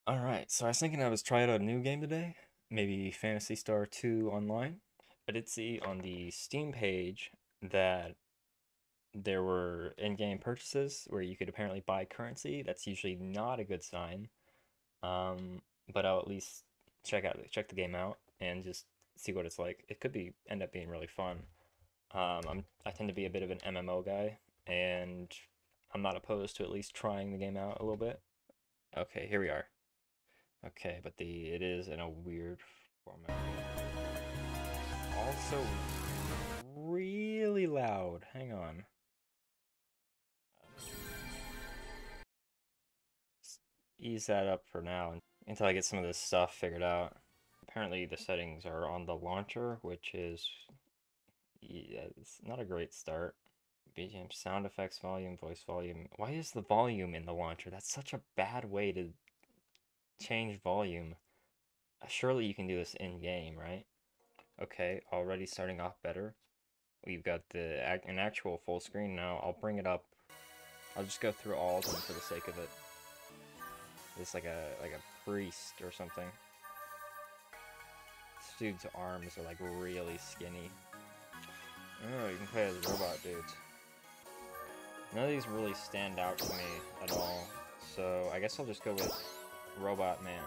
Alright, so I was thinking I was trying out a new game today, maybe Phantasy Star 2 Online. I did see on the Steam page that there were in-game purchases where you could apparently buy currency. That's usually not a good sign. But I'll at least check the game out and just see what it's like. It could end up being really fun. I tend to be a bit of an MMO guy, and I'm not opposed to at least trying the game out a little bit. Okay, here we are. Okay, but it is in a weird format. Also really loud. Hang on. Just ease that up for now until I get some of this stuff figured out. Apparently the settings are on the launcher, which is, yeah, it's not a great start. BGM, sound effects, volume, voice volume. Why is the volume in the launcher? That's such a bad way to change volume. Surely you can do this in game, right? Okay, already starting off better. We've got an actual full screen now. I'll bring it up. I'll just go through all of them for the sake of it. It's like a priest or something. This dude's arms are like really skinny. Oh, you can play as robot dudes. None of these really stand out to me at all, so I guess I'll just go with Robot Man.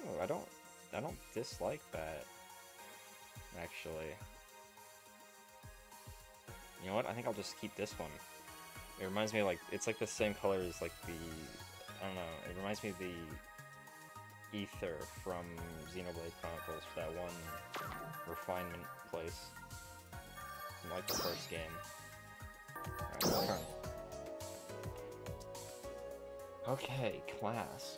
Oh, I don't dislike that, actually. You know what? I think I'll just keep this one. It reminds me of it's like the same color as like I don't know, it reminds me of the ether from Xenoblade Chronicles, that one refinement place. From like the first game. Alright, turn. Okay, class.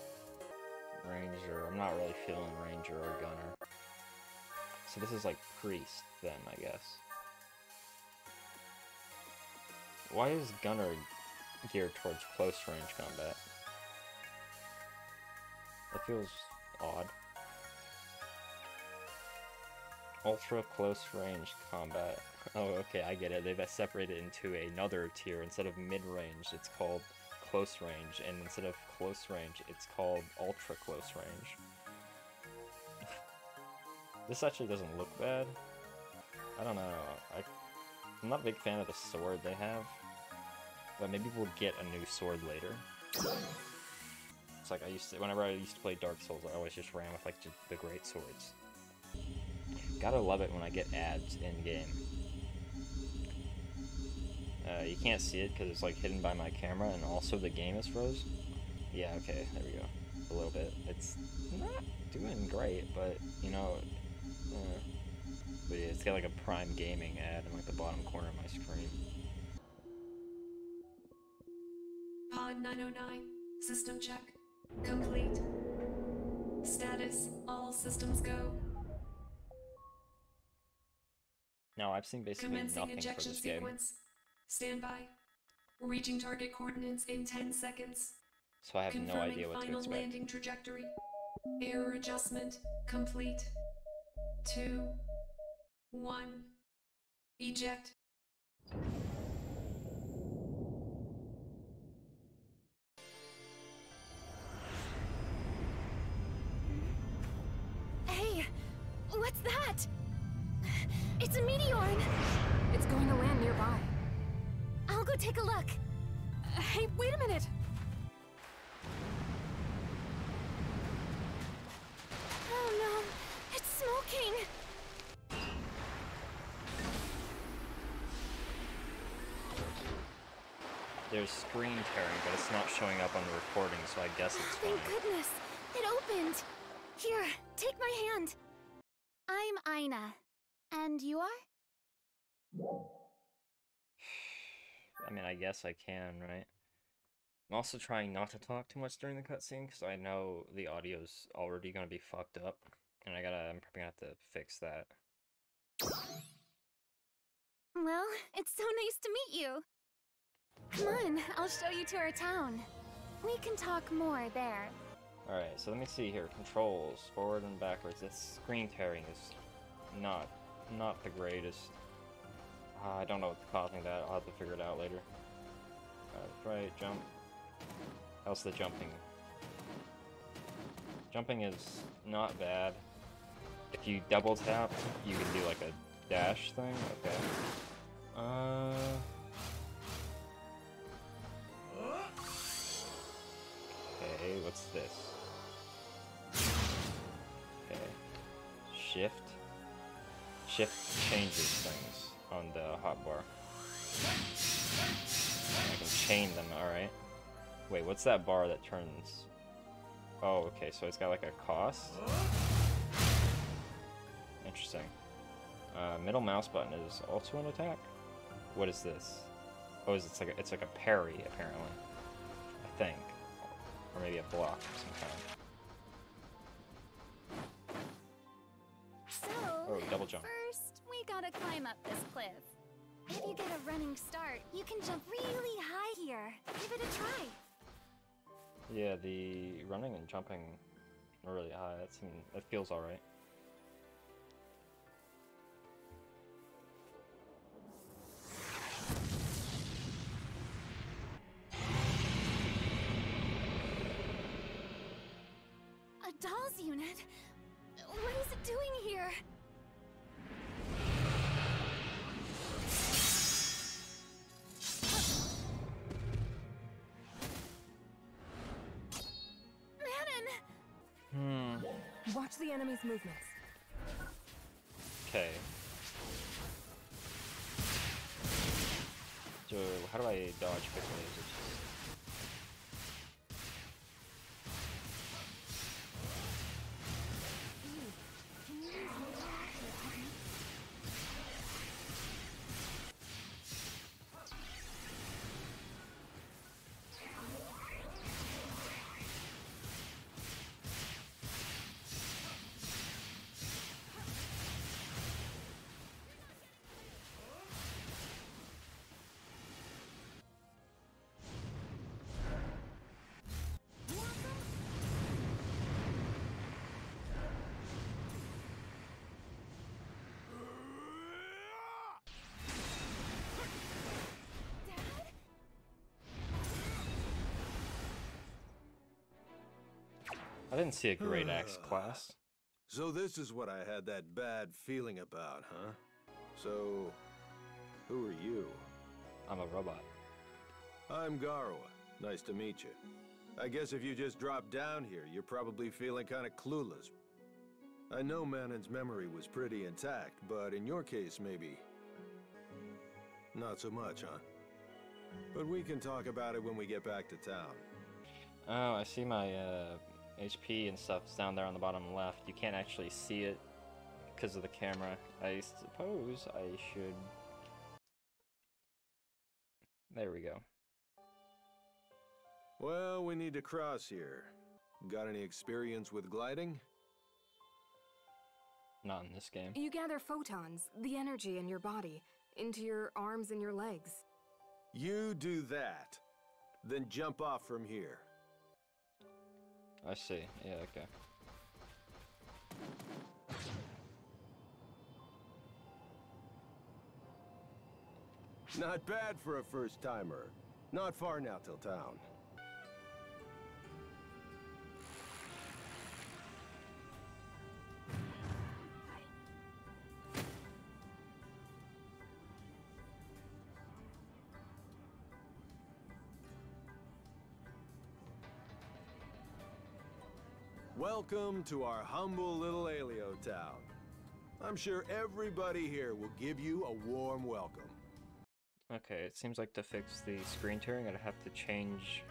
Ranger. I'm not really feeling Ranger or Gunner. So this is like Priest then, I guess. Why is Gunner geared towards close range combat? That feels odd. Ultra close range combat. Oh, okay, I get it. They've separated into another tier. Instead of mid-range, it's called close range, and instead of close range, it's called ultra close range. This actually doesn't look bad. I don't know. I'm not a big fan of the sword they have, but maybe we'll get a new sword later. It's like whenever I used to play Dark Souls, I always just ran with like the great swords. Gotta love it when I get ads in game. You can't see it because it's like hidden by my camera, and also the game is froze. Yeah, okay, there we go. A little bit. It's not doing great, but you know, but yeah, it's got like a Prime Gaming ad in like the bottom corner of my screen. Pod 909, system check, complete. Status, all systems go. Now I've seen basically Commencing nothing for ejection this game, sequence. Stand by. Reaching target coordinates in 10 seconds. so I have no idea what to Confirming final expect. landing trajectory. Error adjustment complete. 2, 1. Eject. Hey, what's that? It's a meteor. It's going to land nearby. I'll go take a look. Hey, wait a minute. Oh no, it's smoking. There's screen tearing, but it's not showing up on the recording, so I guess it's fine. Thank goodness, it opened. Here, take my hand. I'm Ina. And you are? I mean, I guess I can, right? I'm also trying not to talk too much during the cutscene, because I know the audio's already gonna be fucked up, and I'm probably gonna have to fix that. Well, it's so nice to meet you. Come on, I'll show you to our town. We can talk more there. Alright, so let me see here. Controls, forward and backwards. This screen tearing is not the greatest. I don't know what's causing that. I'll have to figure it out later. Right, jump. How's the jumping? Jumping is not bad. If you double tap, you can do like a dash thing. Okay. Okay, what's this? Okay. Shift. Shift changes things on the hotbar. I can chain them, alright. Wait, what's that bar that turns? Oh, okay, so it's got like a cost? Interesting. Middle mouse button is also an attack? What is this? Oh, it's like a parry, apparently. I think. Or maybe a block of some kind. So, Oh, double jump. first, we gotta climb up this cliff. If you get a running start, you can jump really high here. Give it a try. Yeah, the running and jumping are really high. That feels alright. A doll's unit? What is it doing here? Manon! Watch the enemy's movements. Okay. So, how do I dodge quickly? Is it just... I didn't see a great axe class. So this is what I had that bad feeling about, huh? So, who are you? I'm a robot. I'm Garwa. Nice to meet you. I guess if you just dropped down here, you're probably feeling kind of clueless. I know Manon's memory was pretty intact, but in your case, maybe... not so much, huh? But we can talk about it when we get back to town. Oh, I see my HP and stuff's down there on the bottom left. You can't actually see it because of the camera. I suppose I should... There we go. Well, we need to cross here. Got any experience with gliding? Not in this game. You gather photons, the energy in your body, into your arms and your legs. You do that, then jump off from here. I see. Yeah, okay. Not bad for a first-timer. Not far now till town. Welcome to our humble little Alio town. I'm sure everybody here will give you a warm welcome. Okay, it seems like to fix the screen tearing, I'd have to change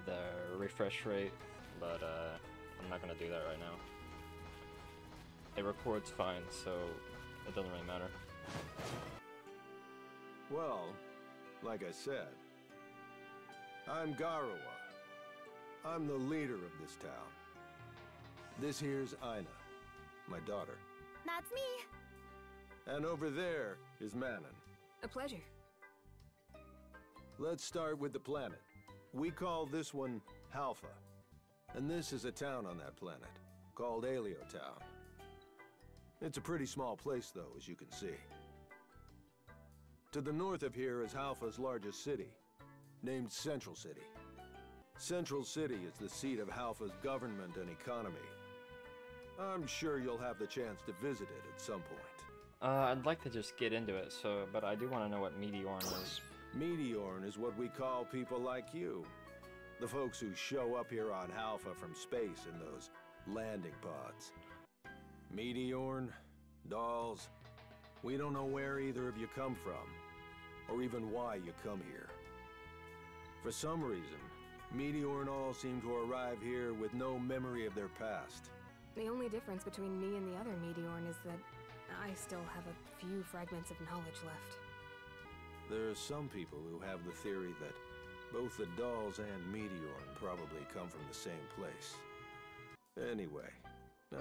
the refresh rate, but I'm not gonna do that right now. It records fine, so it doesn't really matter. Well, like I said, I'm Garwa. I'm the leader of this town. This here's Aina, my daughter. That's me. And over there is Manon. A pleasure. Let's start with the planet. We call this one Halpha. And this is a town on that planet, called Alio Town. It's a pretty small place, though, as you can see. To the north of here is Halpha's largest city, named Central City. Central City is the seat of Halpha's government and economy. I'm sure you'll have the chance to visit it at some point. I'd like to just get into it, but I do want to know what Meteorn is. Meteorn is what we call people like you. The folks who show up here on Halpha from space in those landing pods. Meteorn, dolls, we don't know where either of you come from, or even why you come here. For some reason, Meteorn all seem to arrive here with no memory of their past. The only difference between me and the other Meteorn is that I still have a few fragments of knowledge left. There are some people who have the theory that both the dolls and Meteorn probably come from the same place. Anyway,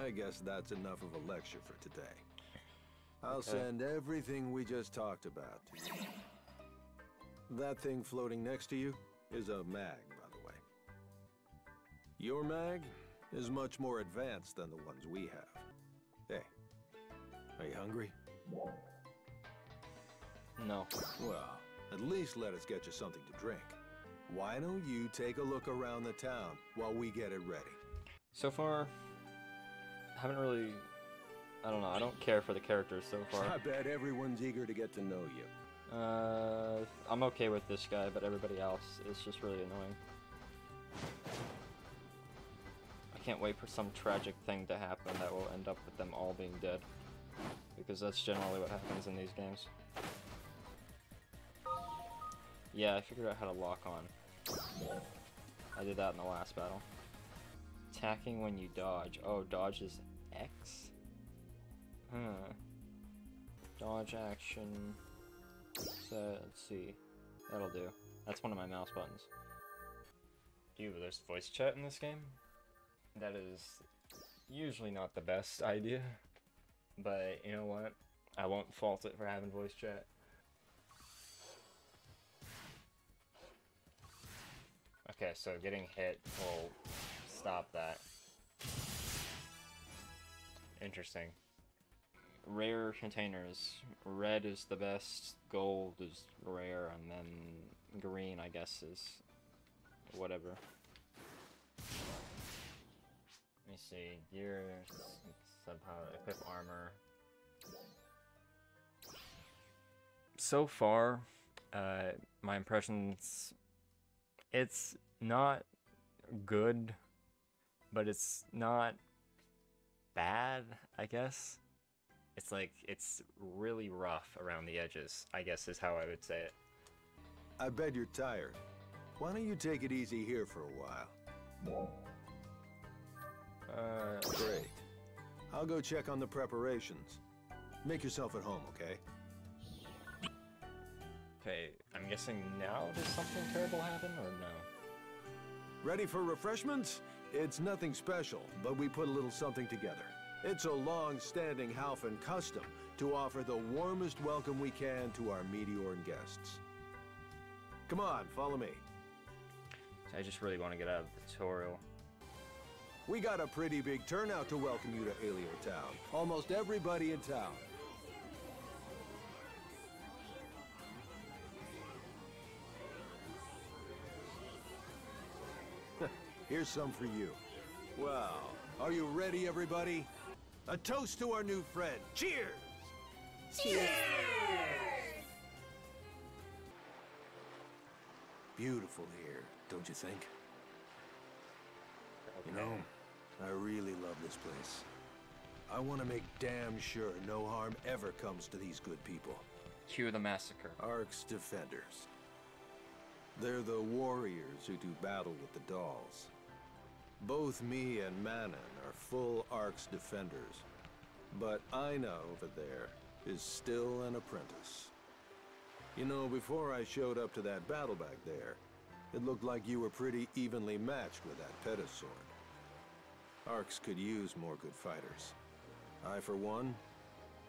I guess that's enough of a lecture for today. I'll send everything we just talked about to you. That thing floating next to you is a mag, by the way. Your mag is much more advanced than the ones we have. Hey, are you hungry? No. Well, at least let us get you something to drink. Why don't you take a look around the town while we get it ready? So far, I haven't really... I don't know, I don't care for the characters so far. I bet everyone's eager to get to know you. I'm okay with this guy, but everybody else is just really annoying. I can't wait for some tragic thing to happen that will end up with them all being dead. Because that's generally what happens in these games. Yeah, I figured out how to lock on. I did that in the last battle. Attacking when you dodge. Oh, dodge is X? Huh. Dodge action. So, let's see. That'll do. That's one of my mouse buttons. Ew, there's voice chat in this game? That is usually not the best idea. But, you know what? I won't fault it for having voice chat. Okay, so getting hit will stop that. Interesting. Rare containers. Red is the best, gold is rare, and then green, I guess, is whatever. Let me see. Gear, subpower, equip armor. So far, my impressions, it's not good, but it's not bad, I guess. It's like, it's really rough around the edges, I guess is how I would say it. I bet you're tired. Why don't you take it easy here for a while? Great. I'll go check on the preparations. Make yourself at home, okay? Okay, I'm guessing now does something terrible happen, or no? Ready for refreshments? It's nothing special, but we put a little something together. It's a long-standing Halphan custom to offer the warmest welcome we can to our Meteorn guests. Come on, follow me. I just really want to get out of the tutorial. We got a pretty big turnout to welcome you to Alio Town. Almost everybody in town. Here's some for you. Well, are you ready, everybody? A toast to our new friend. Cheers! Cheers! Beautiful here, don't you think? You know, I really love this place. I want to make damn sure no harm ever comes to these good people. Cue the massacre. Ark's defenders. They're the warriors who do battle with the dolls. Both me and Manon are full Ark's defenders. But Aina over there is still an apprentice. You know, before I showed up to that battle back there, it looked like you were pretty evenly matched with that Peta sword. Arks could use more good fighters. I, for one,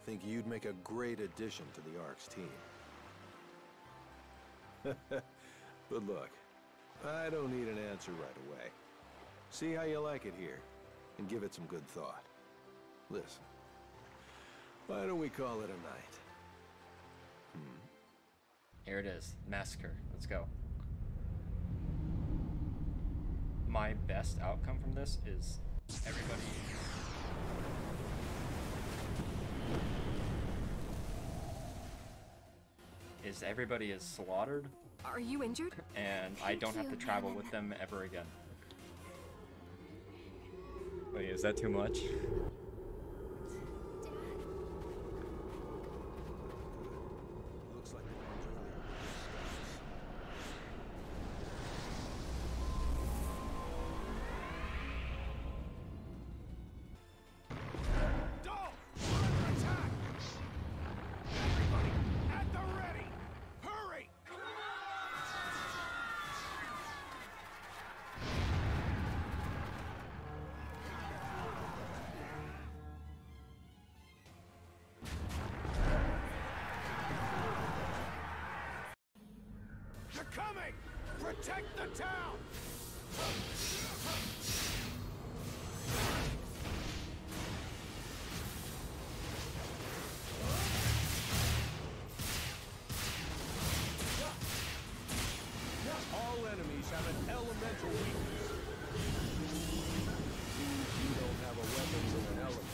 think you'd make a great addition to the Arks team. But look, I don't need an answer right away. See how you like it here, and give it some good thought. Listen, why don't we call it a night? Here it is. Massacre. Let's go. my best outcome from this is everybody is slaughtered, Are you injured? and I don't have to travel with them ever again. Wait, is that too much? Looks like the ones earlier were scouts. Dolph! Under attack! Everybody, at the ready! Hurry! They're coming! Protect the town! All enemies have an elemental weakness. You don't have a weapon from an element.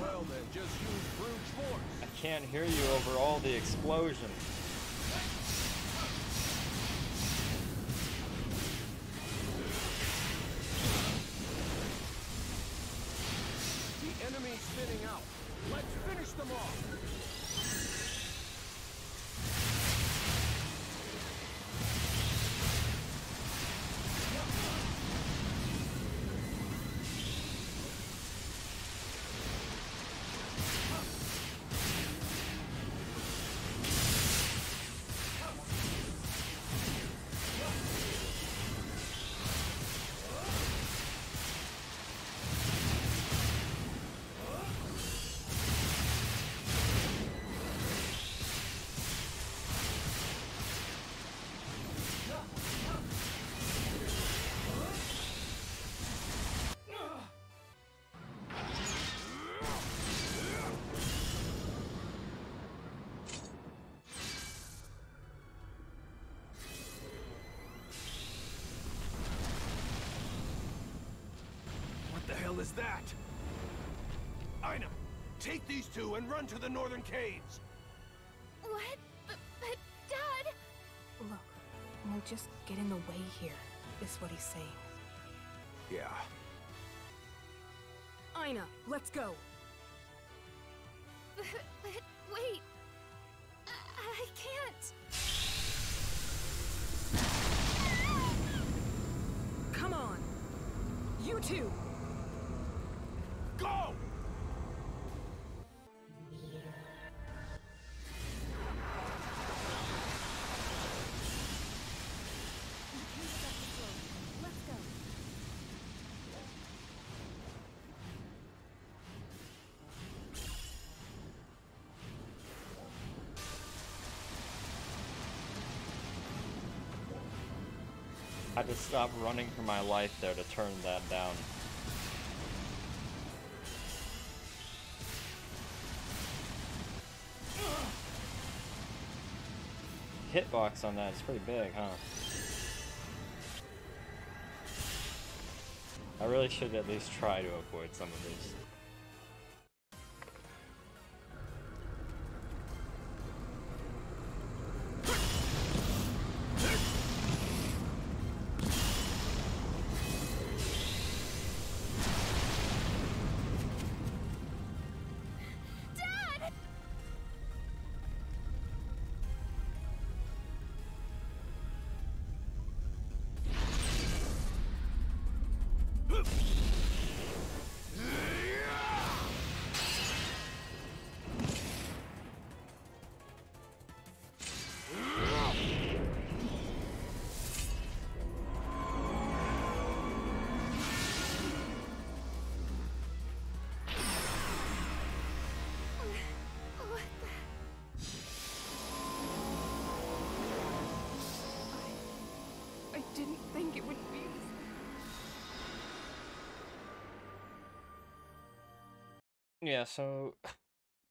Well then, just use brute force. I can't hear you over all the explosions. The enemy's thinning out. Let's finish them off. What the hell is that? Ina, take these two and run to the northern caves! What? But Dad! Look, we'll just get in the way here, is what he's saying. Yeah. Ina, let's go! But wait! I can't! Come on! You two! Go! Let's go. I had to stop running for my life there to turn that down. Hitbox on that is pretty big, huh? I really should at least try to avoid some of these. Dad! What I didn't think it would be... Yeah, so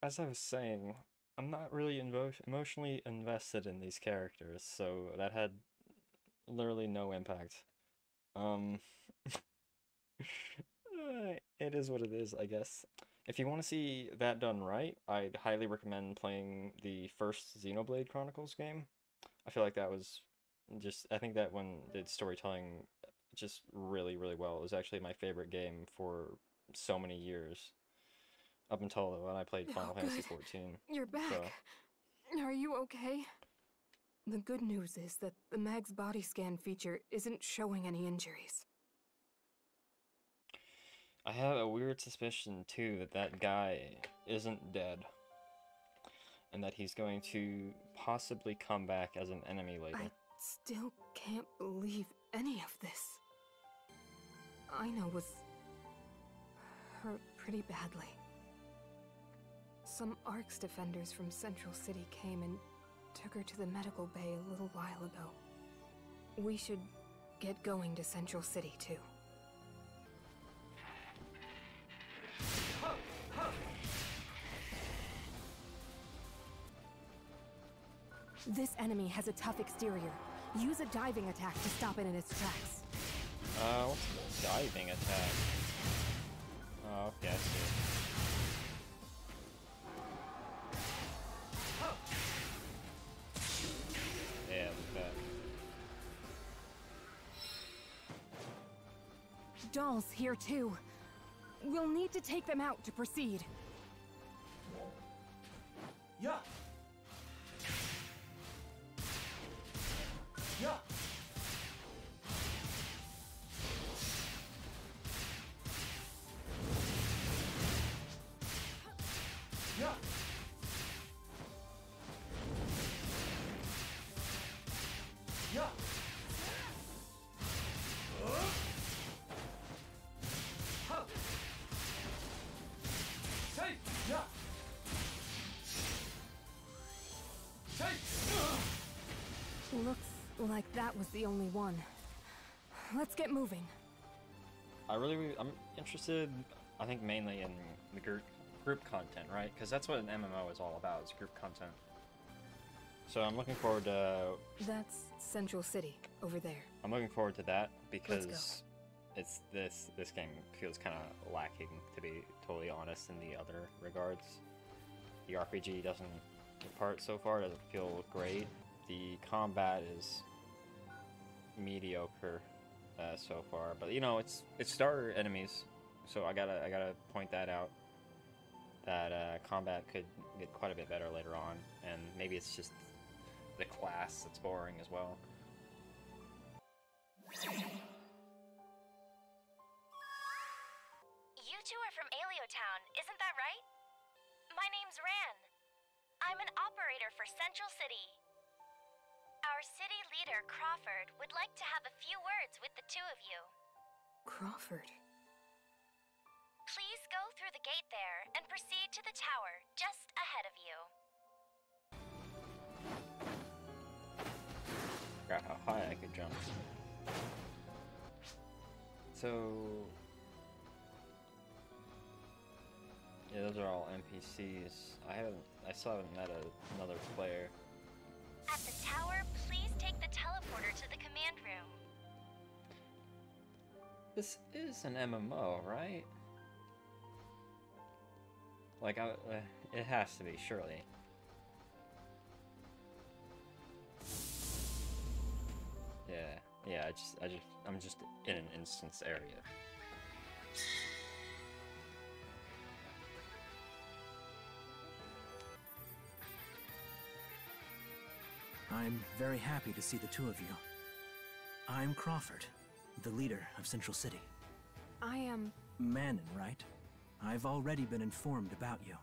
as I was saying, I'm not really emotionally invested in these characters, so that had literally no impact Um, it is what it is, I guess. If you want to see that done right, I'd highly recommend playing the first Xenoblade Chronicles game. I feel like that was just, I think that one did storytelling just really, really well. It was actually my favorite game for so many years, up until when I played Final Oh, Fantasy good. 14. You're back. So, Are you okay? The good news is that the Mag's body scan feature isn't showing any injuries. I have a weird suspicion too that that guy isn't dead, and that he's going to possibly come back as an enemy later. I still can't believe any of this. Aina was hurt pretty badly. Some ARC's defenders from Central City came and took her to the medical bay a little while ago. We should get going to Central City, too. This enemy has a tough exterior. Use a diving attack to stop it in its tracks. What's the diving attack? Oh, okay, I see. Yeah, look at that. Dolls here, too. We'll need to take them out to proceed. Yeah. Yeah. Yeah. Yeah. Huh. Say, yeah. Say, Looks like that was the only one. Let's get moving. I'm interested, I think mainly in the group content, right? Because that's what an MMO is all about, is group content. So I'm looking forward to... That's Central City, over there. I'm looking forward to that because Let's it's this game feels kind of lacking, to be totally honest, in the other regards. The RPG doesn't, the part so far doesn't feel great. The combat is mediocre so far, but you know it's starter enemies, so I gotta point that out. That combat could get quite a bit better later on, and maybe it's just the class that's boring as well. You two are from Alio Town, isn't that right? My name's Ran. I'm an operator for Central City. Our city leader, Crawford, would like to have a few words with the two of you. Crawford. Please go through the gate there and proceed to the tower just ahead of you. Forgot how high I could jump. So yeah, those are all NPCs. I still haven't met another player. At the tower, please take the teleporter to the command room. This is an MMO, right? Like, it has to be, surely. Yeah, I'm just in an instance area. I'm very happy to see the two of you. I'm Crawford, the leader of Central City. I am... Manon, right? I've already been informed about you.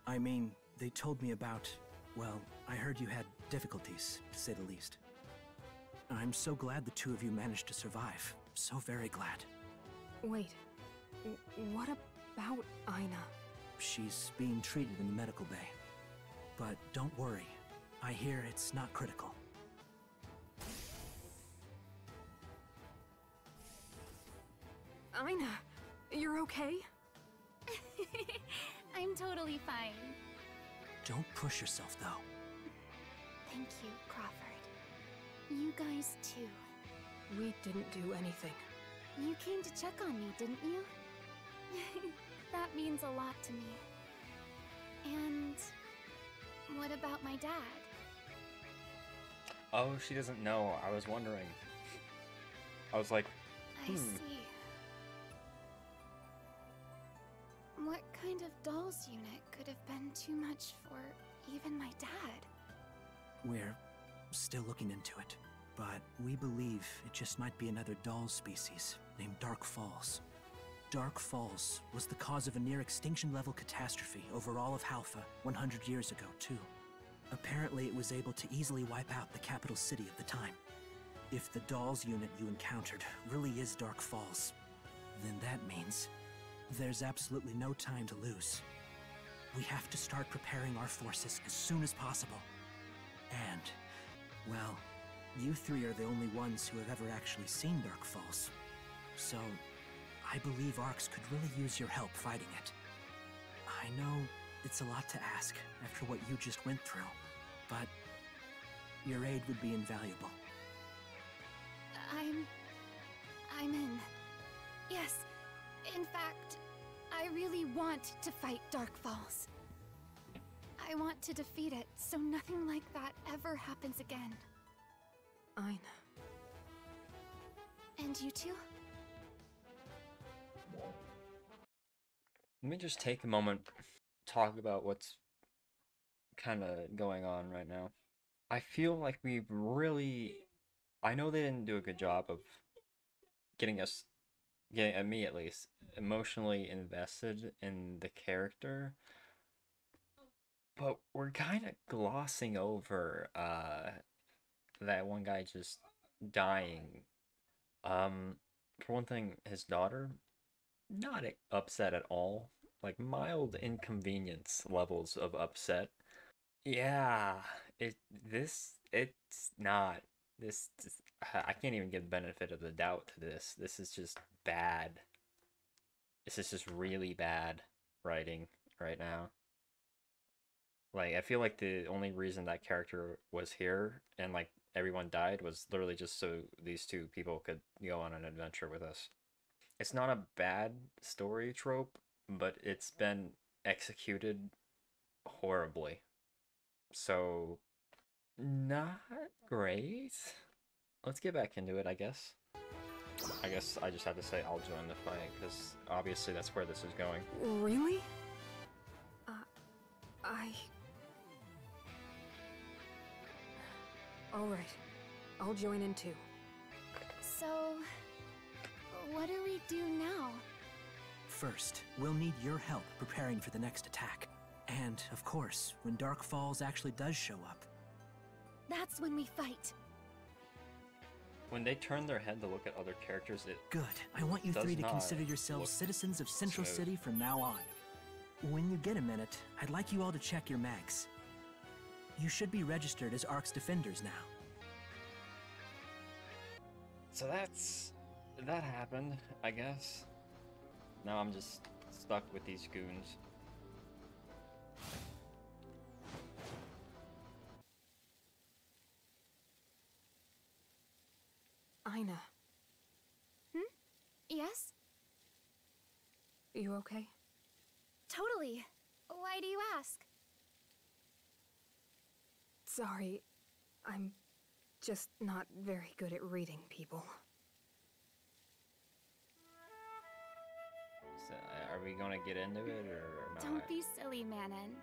I mean, they told me about... well, I heard you had difficulties, to say the least. I'm so glad the two of you managed to survive. So very glad. Wait. What about Aina? She's being treated in the medical bay. But don't worry. I hear it's not critical. Aina, you're okay? I'm totally fine. Don't push yourself, though. Thank you, Crawford. You guys too. We didn't do anything. You came to check on me, didn't you? That means a lot to me. And what about my dad? Oh, she doesn't know. I was wondering. I was like, I see. What kind of doll's unit could have been too much for even my dad? We're still looking into it, but we believe it just might be another doll species named Dark Falls. Dark Falls was the cause of a near-extinction-level catastrophe over all of Halpha 100 years ago, too. Apparently, it was able to easily wipe out the capital city at the time. If the dolls unit you encountered really is Dark Falls, then that means there's absolutely no time to lose. We have to start preparing our forces as soon as possible. And, well, you three are the only ones who have ever actually seen Dark Falls. So, I believe Arx could really use your help fighting it. I know it's a lot to ask after what you just went through, but your aid would be invaluable. I'm in. Yes. In fact, I really want to fight Dark Falls. I want to defeat it so nothing like that ever happens again. Aina. And you too? let me just take a moment, talk about what's kind of going on right now. I feel like we've really, I know they didn't do a good job of getting me at least, emotionally invested in the character. But we're kind of glossing over that one guy just dying. For one thing, his daughter, not upset at all. Like mild inconvenience levels of upset. Yeah, it's not. I can't even give benefit of the doubt to this. This is just bad. This is just really bad writing right now. Like, I feel like the only reason that character was here and, like, everyone died was literally just so these two people could go on an adventure with us. It's not a bad story trope, but it's been executed horribly. So, not great. Let's get back into it, I guess. I guess I just have to say I'll join the fight, because obviously that's where this is going. Really? Alright. I'll join in too. So, what do we do now? First, we'll need your help preparing for the next attack. And, of course, when Dark Falls actually does show up. That's when we fight. When they turn their head to look at other characters, it Good. I want you does three to not consider yourselves look citizens of Central smooth. City from now on. When you get a minute, I'd like you all to check your mags. You should be registered as Ark's Defenders now. So that happened, I guess. Now I'm just stuck with these goons. Aina, Yes? you okay? Totally. Why do you ask? Sorry, I'm just not very good at reading people. So, are we gonna get into it or not? Don't be silly, Manon.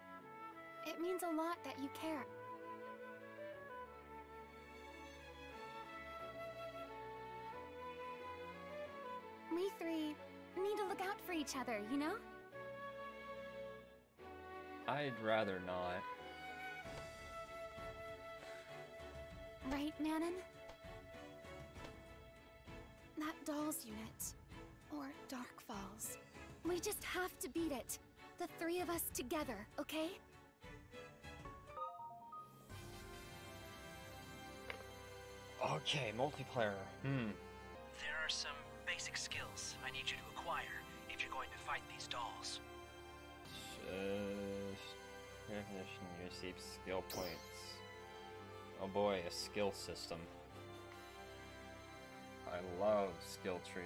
It means a lot that you care. We three need to look out for each other, you know? I'd rather not. Right, Manon? That Dolls unit. Or Dark Falls. We just have to beat it. The three of us together, okay? Okay, multiplayer. There are some basic skills I need you to acquire if you're going to fight these dolls. Recognition, you receive skill points. Oh boy, a skill system. I love skill trees.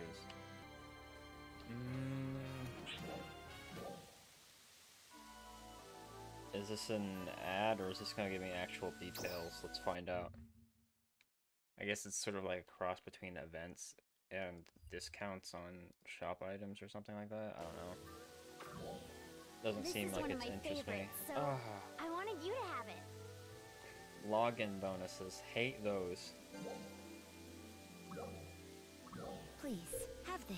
Is this an ad or is this gonna give me actual details? Let's find out. I guess it's sort of like a cross between events and discounts on shop items or something like that. I don't know. Doesn't This seem is like one of it's my interests me. favorites, so Ah, I wanted you to have it. login bonuses. Hate those. Please, have this.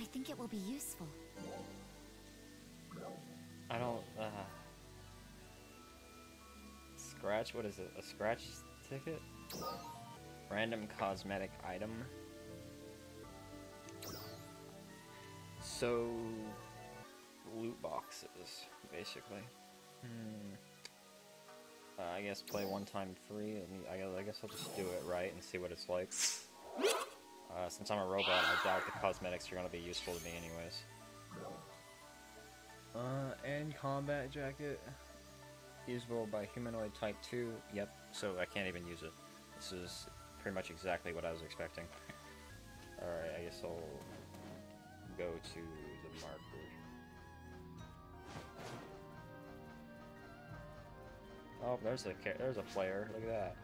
I think it will be useful. I don't. Scratch? What is it? A scratch ticket? Random cosmetic item. So, loot boxes, basically. I guess play one time free. I guess I'll just do it right and see what it's like. Since I'm a robot, I doubt the cosmetics are gonna be useful to me anyways. And combat jacket. Usable by humanoid type 2. Yep, so I can't even use it. This is pretty much exactly what I was expecting. Alright, I guess I'll go to the marker. Oh, there's a player. Look at that.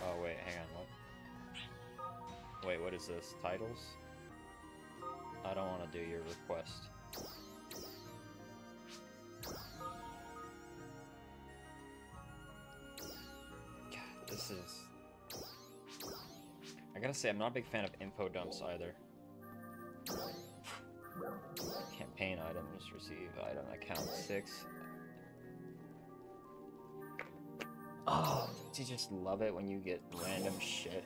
Oh wait, hang on. What? Wait, what is this? Titles? I don't want to do your request. God, this is... I gotta say, I'm not a big fan of info dumps either. Campaign items, receive item, account 6. Oh, don't you just love it when you get random shit?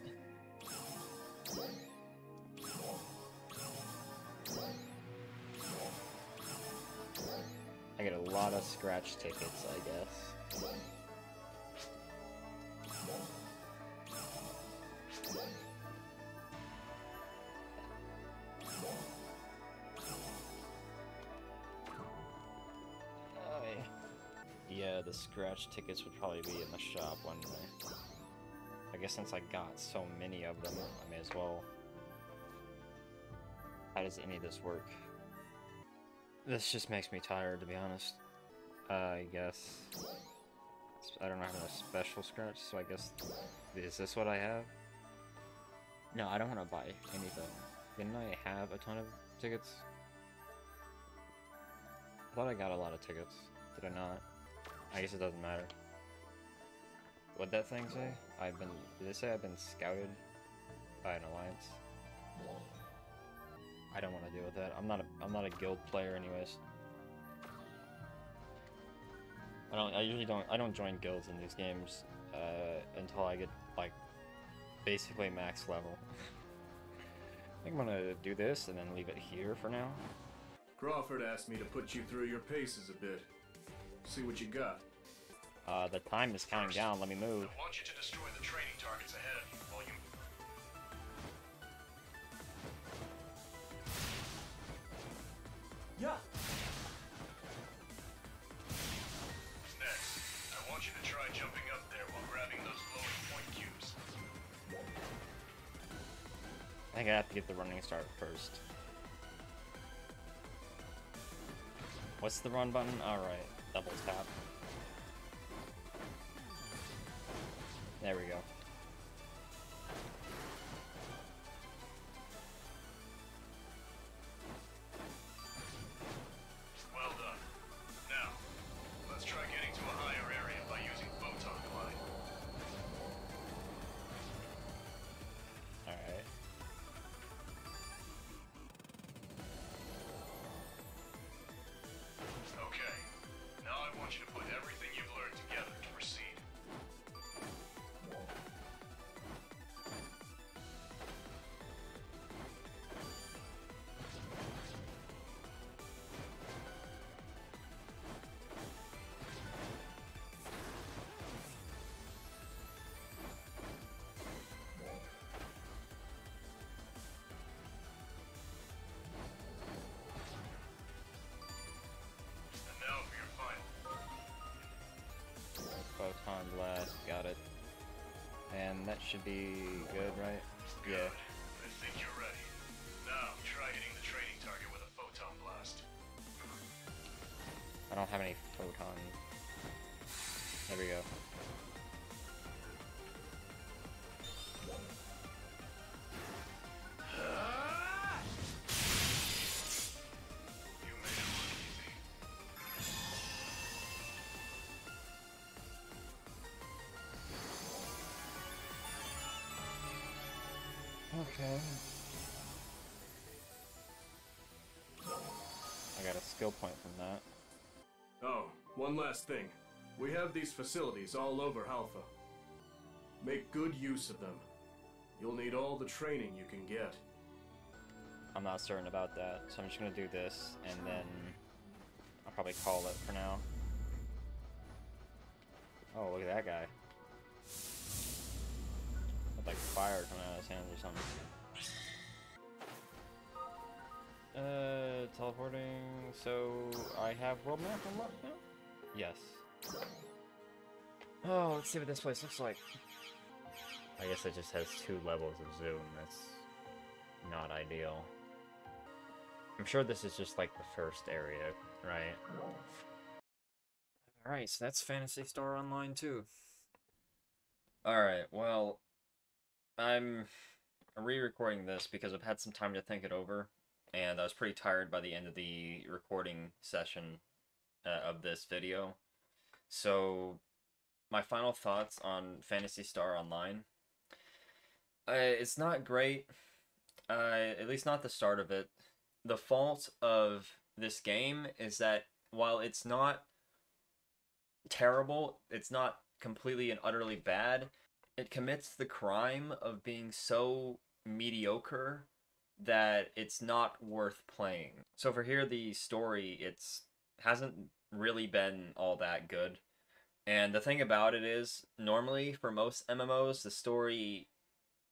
I get a lot of scratch tickets, I guess. Yeah, the scratch tickets would probably be in the shop one day. I guess since I got so many of them, I may as well. How does any of this work? This just makes me tired, to be honest. I guess... I don't have a special scratch, so I guess... Is this what I have? No, I don't want to buy anything. Didn't I have a ton of tickets? I thought I got a lot of tickets. Did I not? I guess it doesn't matter. What'd that thing say? Did it say I've been scouted by an alliance? I don't want to deal with that. I'm not a guild player anyways. I don't join guilds in these games until I get like basically max level. I think I'm gonna do this and then leave it here for now. Crawford asked me to put you through your paces a bit. See what you got. The time is counting down. Let me move. I want you to destroy the training targets ahead of you while you... Yeah. Next, I want you to try jumping up there while grabbing those glowing point cubes. I think I have to get the running start first. What's the run button? Alright, double tap. There we go. Well done. Now, let's try getting to a higher area by using photon glide. Alright. Okay. Now I want you to put everything you've learned together to proceed. And now for your final. Photon blast, got it. And that should be good, right? Good. Yeah. I think you're ready. Now, try hitting the training target with a photon blast. I don't have any photon. There we go. You made it look easy. Okay. I got a skill point from that. Oh, one last thing. We have these facilities all over Halpha. Make good use of them. You'll need all the training you can get. I'm not certain about that, so I'm just gonna do this, and then I'll probably call it for now. Oh, look at that guy. With like fire coming out of his hands or something. Teleporting, so I have world map unlocked now? Yes. Oh, let's see what this place looks like. I guess it just has 2 levels of zoom, that's not ideal. I'm sure this is just like the first area, right? Alright, so that's Phantasy Star Online too. Alright, well, I'm re-recording this because I've had some time to think it over, and I was pretty tired by the end of the recording session of this video. So, my final thoughts on Phantasy Star Online. It's not great, at least not the start of it. The fault of this game is that while it's not terrible, it's not completely and utterly bad, it commits the crime of being so mediocre that it's not worth playing. So for here, the story, hasn't really been all that good. And the thing about it is, normally for most MMOs, the story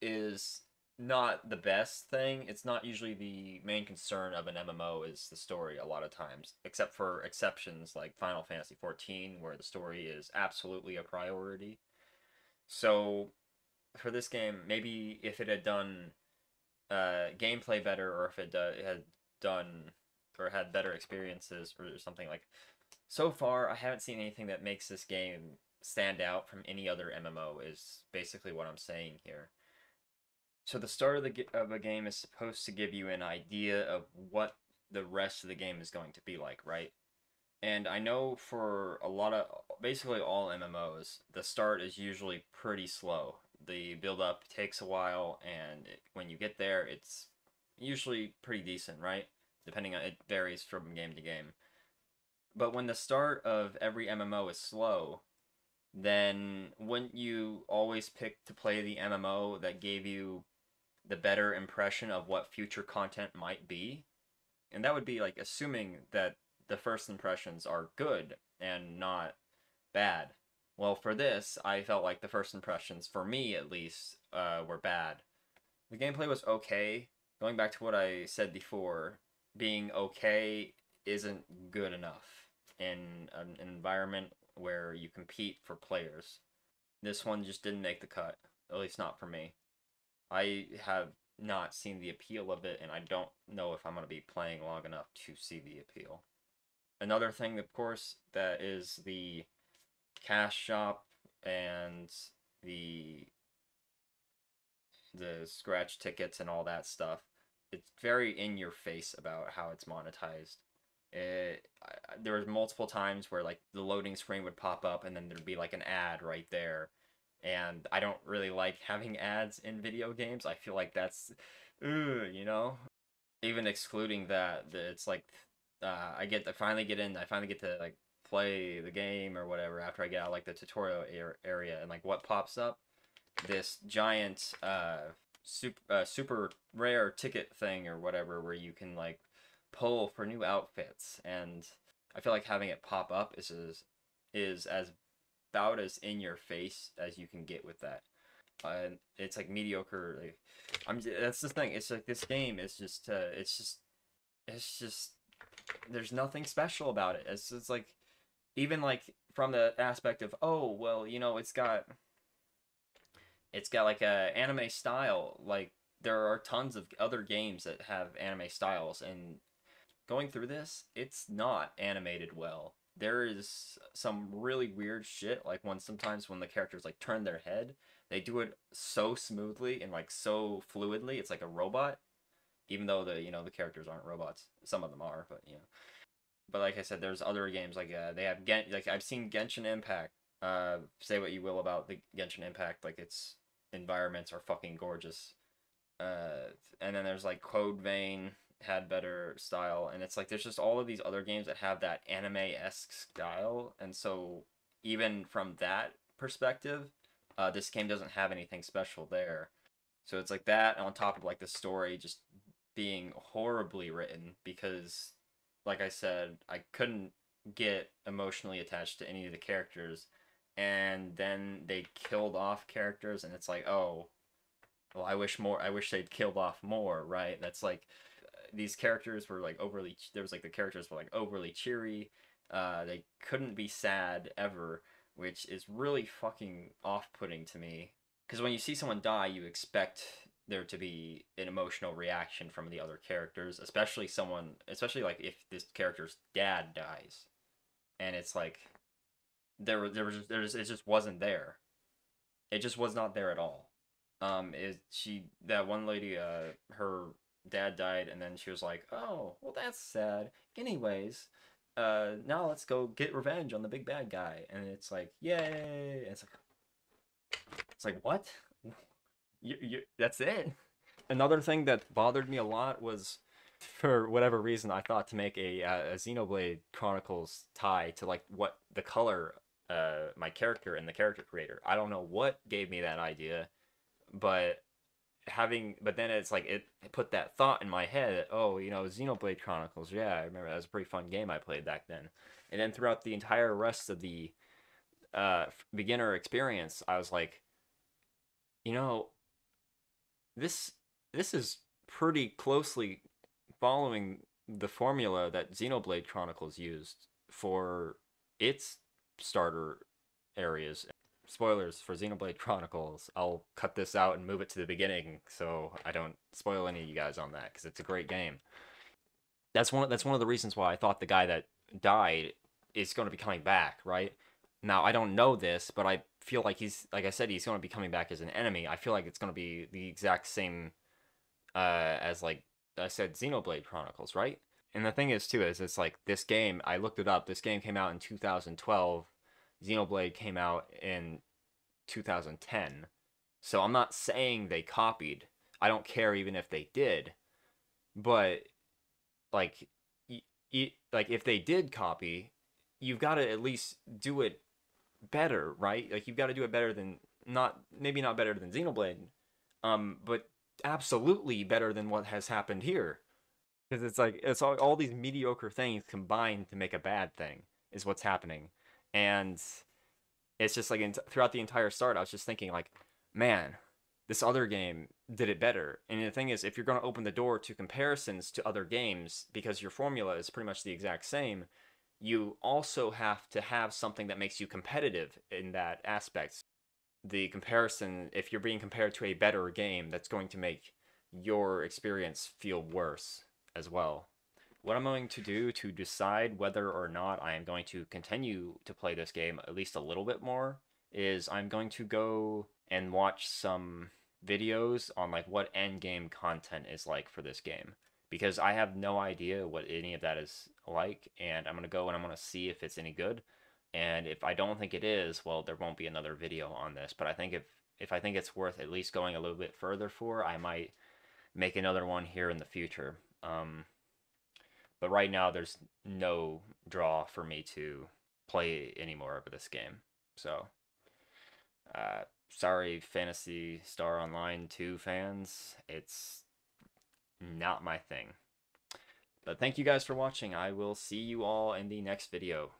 is not the best thing. It's not usually the main concern of an MMO is the story a lot of times, except for exceptions like Final Fantasy XIV, where the story is absolutely a priority. So for this game, maybe if it had done gameplay better, or if it had done or had better experiences or something like. So far, I haven't seen anything that makes this game stand out from any other MMO. Is basically what I'm saying here. So the start of a game is supposed to give you an idea of what the rest of the game is going to be like, right? And I know for basically all MMOs, the start is usually pretty slow. The build up takes a while, and when you get there, it's usually pretty decent, right? Depending on, it varies from game to game. But when the start of every MMO is slow, then wouldn't you always pick to play the MMO that gave you the better impression of what future content might be? And that would be like assuming that the first impressions are good and not bad. Well, for this, I felt like the first impressions, for me at least, were bad. The gameplay was okay. Going back to what I said before, being okay isn't good enough in an environment where you compete for players. This one just didn't make the cut, at least not for me. I have not seen the appeal of it, and I don't know if I'm going to be playing long enough to see the appeal. Another thing, of course, that is the cash shop and the scratch tickets and all that stuff. It's very in your face about how it's monetized. There was multiple times where like the loading screen would pop up and then there'd be like an ad right there, and I don't really like having ads in video games. I feel like that's, you know. Even excluding that, it's like I finally get to like play the game or whatever after I get out like the tutorial area, and like what pops up, this giant super rare ticket thing or whatever where you can like pull for new outfits, and I feel like having it pop up is as about as in your face as you can get with that. It's like mediocre. Like, that's the thing. It's like this game is just it's just there's nothing special about it. It's like, even like from the aspect of, oh well, you know, It's got like a anime style. Like there are tons of other games that have anime styles, and going through this, it's not animated well. There is some really weird shit, like when sometimes when the characters like turn their head, they do it so smoothly and like so fluidly. It's like a robot, even though the characters aren't robots. Some of them are, but But like I said, there's other games like they have like I've seen Genshin Impact. Say what you will about the Genshin Impact, like its environments are fucking gorgeous. And then there's like Code Vein had better style, and it's like there's just all of these other games that have that anime-esque style, and so even from that perspective, this game doesn't have anything special there. So it's like that on top of like the story just being horribly written because, like I said, I couldn't get emotionally attached to any of the characters, and then they killed off characters, and it's like, oh, well, I wish they'd killed off more, right? That's like these characters were like overly. There was like the characters were like overly cheery. They couldn't be sad ever, which is really fucking off-putting to me. Because when you see someone die, you expect there to be an emotional reaction from the other characters, especially like if this character's dad dies, and it's like it just wasn't there. It just was not there at all. That one lady, her dad died, and then she was like, "Oh, well, that's sad. Anyways, now let's go get revenge on the big bad guy." And it's like, yay! And it's like what? That's it. Another thing that bothered me a lot was, for whatever reason, I thought to make a Xenoblade Chronicles tie to like what the color my character and the character creator. I don't know what gave me that idea, but but then it's like it put that thought in my head. Oh, Xenoblade Chronicles. Yeah, I remember that was a pretty fun game I played back then. And then throughout the entire rest of the beginner experience, I was like, you know, this is pretty closely following the formula that Xenoblade Chronicles used for its starter areas. Spoilers for Xenoblade Chronicles. I'll cut this out and move it to the beginning so I don't spoil any of you guys on that because it's a great game. That's one of the reasons why I thought the guy that died is going to be coming back, right? Now, I don't know this, but I feel like like I said, he's going to be coming back as an enemy. I feel like it's going to be the exact same as, like I said, Xenoblade Chronicles, right? And the thing is, too, is it's like this game, I looked it up, this game came out in 2012, Xenoblade came out in 2010. So I'm not saying they copied. I don't care even if they did. But, like, like if they did copy, you've got to at least do it better, right? Like you've got to do it better than maybe not better than Xenoblade, but absolutely better than what has happened here. Because it's like it's all these mediocre things combined to make a bad thing is what's happening, and it's just like throughout the entire start, I was just thinking like, man, this other game did it better. And the thing is, if you're going to open the door to comparisons to other games because your formula is pretty much the exact same, you also have to have something that makes you competitive in that aspect. The comparison, if you're being compared to a better game, that's going to make your experience feel worse as well. What I'm going to do to decide whether or not I am going to continue to play this game at least a little bit more is I'm going to go and watch some videos on like what end game content is like for this game, because I have no idea what any of that is like, and I'm going to go and I'm going to see if it's any good. And if I don't think it is, well, there won't be another video on this. But I think if I think it's worth at least going a little bit further for, I might make another one here in the future. But right now, there's no draw for me to play any more of this game. So, sorry, Phantasy Star Online 2 fans. It's not my thing. But thank you guys for watching. I will see you all in the next video.